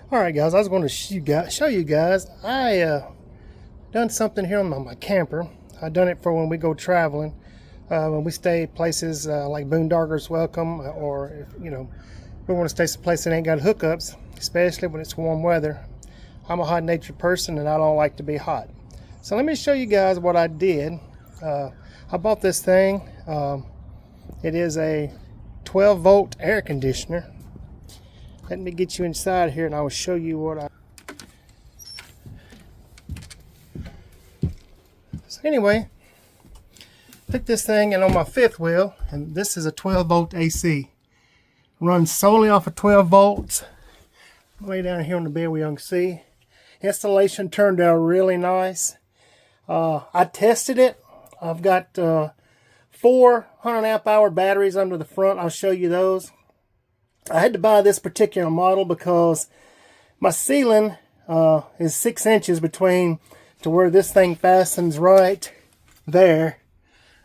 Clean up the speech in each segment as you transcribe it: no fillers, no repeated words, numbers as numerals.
All right, guys, I was going to show you guys. I done something here on my camper. I done it for when we go traveling, when we stay places like Boondoggers Welcome, or if we want to stay someplace that ain't got hookups, especially when it's warm weather. I'm a hot-natured person and I don't like to be hot. So let me show you guys what I did. I bought this thing. It is a 12-volt air conditioner. Let me get you inside here and I will show you what I... So anyway, put this thing in on my fifth wheel, and this is a 12-volt AC. Runs solely off of 12 volts. Way down here on the bed where you can see. Installation turned out really nice. I tested it. I've got 400 amp hour batteries under the front. I'll show you those. I had to buy this particular model because my ceiling is 6 inches between to where this thing fastens right there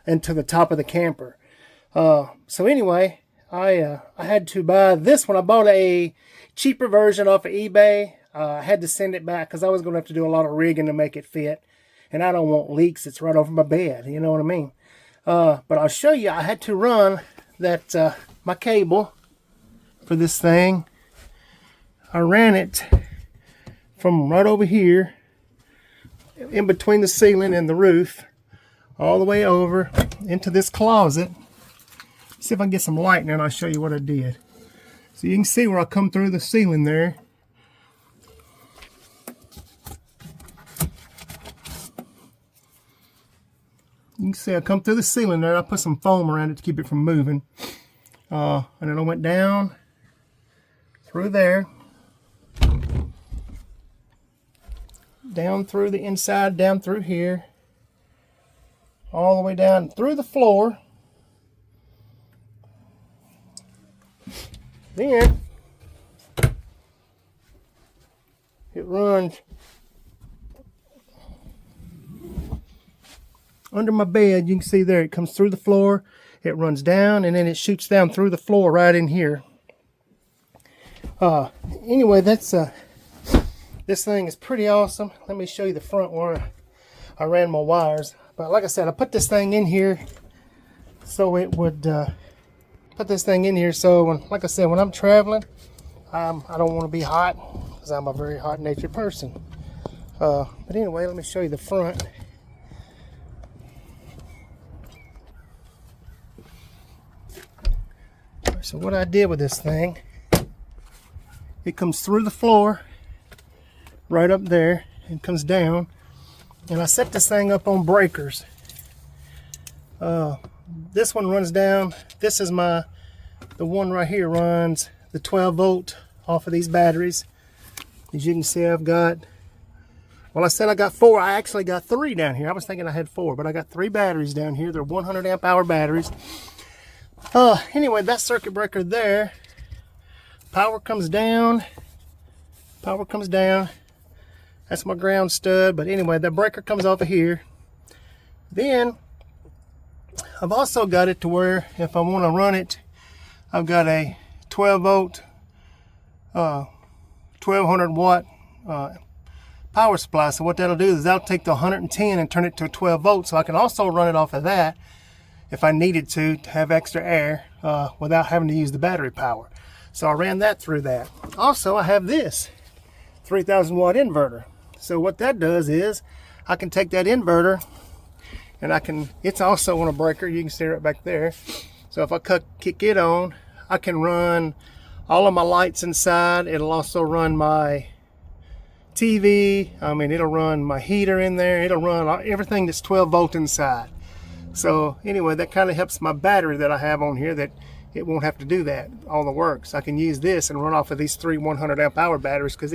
and to the top of the camper. So anyway, I had to buy this one. I bought a cheaper version off of eBay. I had to send it back because I was going to have to do a lot of rigging to make it fit. And I don't want leaks. It's right over my bed. You know what I mean? But I'll show you. I had to run that my cable for this thing. I ran it from right over here in between the ceiling and the roof all the way over into this closet. See if I can get some light in there and I'll show you what I did. So you can see where I come through the ceiling there. You can see I come through the ceiling there. I put some foam around it to keep it from moving. And then I went down through there, down through the inside, down through here, all the way down through the floor. Then it runs under my bed. You can see there it comes through the floor, it runs down, and then it shoots down through the floor right in here. Anyway, that's this thing is pretty awesome. Let me show you the front where I ran my wires. But like I said, I put this thing in here so it would so when, like I said, when I'm traveling, I don't want to be hot because I'm a very hot-natured person. But anyway, let me show you the front. So what I did with this thing, it comes through the floor right up there and comes down, and I set this thing up on breakers. This one runs down. This is the one right here runs the 12 volt off of these batteries. As you can see, I've got, well, I said I got 4. I actually got 3 down here. I was thinking I had 4, but I got 3 batteries down here. They're 100 amp hour batteries. Anyway, that circuit breaker there, power comes down. That's my ground stud. But anyway, that breaker comes off of here. Then I've also got it to where if I want to run it, I've got a 12 volt 1200 watt power supply. So what that'll do is that'll take the 110 and turn it to a 12 volt. So I can also run it off of that if I needed to have extra air without having to use the battery power. So I ran that through that. Also, I have this 3000 watt inverter. So what that does is I can take that inverter and it's also on a breaker. You can see it right back there. So if I kick it on, I can run all of my lights inside. It'll also run my TV. I mean, it'll run my heater in there. It'll run everything that's 12 volt inside. So anyway, that kind of helps my battery that I have on here, that it won't have to do that, all the work. So I can use this and run off of these 3 100 amp hour batteries because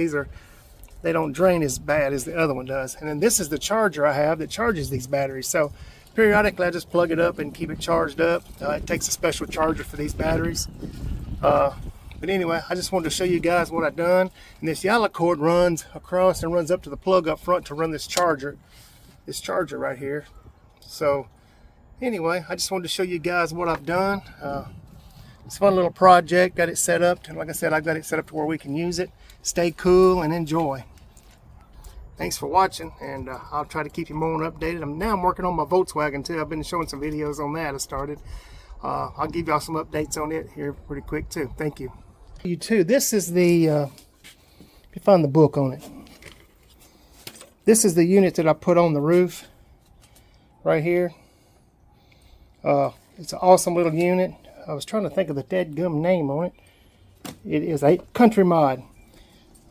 they don't drain as bad as the other one does. And then this is the charger I have that charges these batteries. So periodically I just plug it up and keep it charged up. It takes a special charger for these batteries. But anyway, I just wanted to show you guys what I've done. And this yellow cord runs across and runs up to the plug up front to run this charger right here. So anyway, I just wanted to show you guys what I've done. It's a fun little project. Got it set up, and like I said, I've got it set up to where we can use it, stay cool, and enjoy. Thanks for watching, and I'll try to keep you more updated. I'm working on my Volkswagen too. I've been showing some videos on that. I started. I'll give y'all some updates on it here pretty quick too. Thank you. You too. This is the. If you find the book on it, this is the unit that I put on the roof. Right here. It's an awesome little unit. I was trying to think of the dadgum name on it. It is a Country Mod.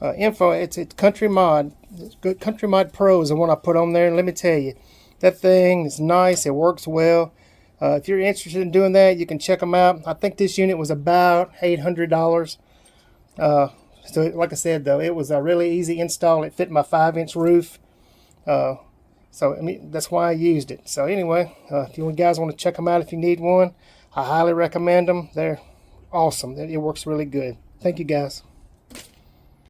It's Country Mod. It's good. Country Mod Pro is the one I put on there. And let me tell you, that thing is nice. It works well. If you're interested in doing that, you can check them out. I think this unit was about $800. So like I said, though, it was a really easy install. It fit my 5-inch roof. So I mean, that's why I used it. So anyway, if you guys want to check them out, if you need one, I highly recommend them. They're awesome. It works really good. Thank you, guys.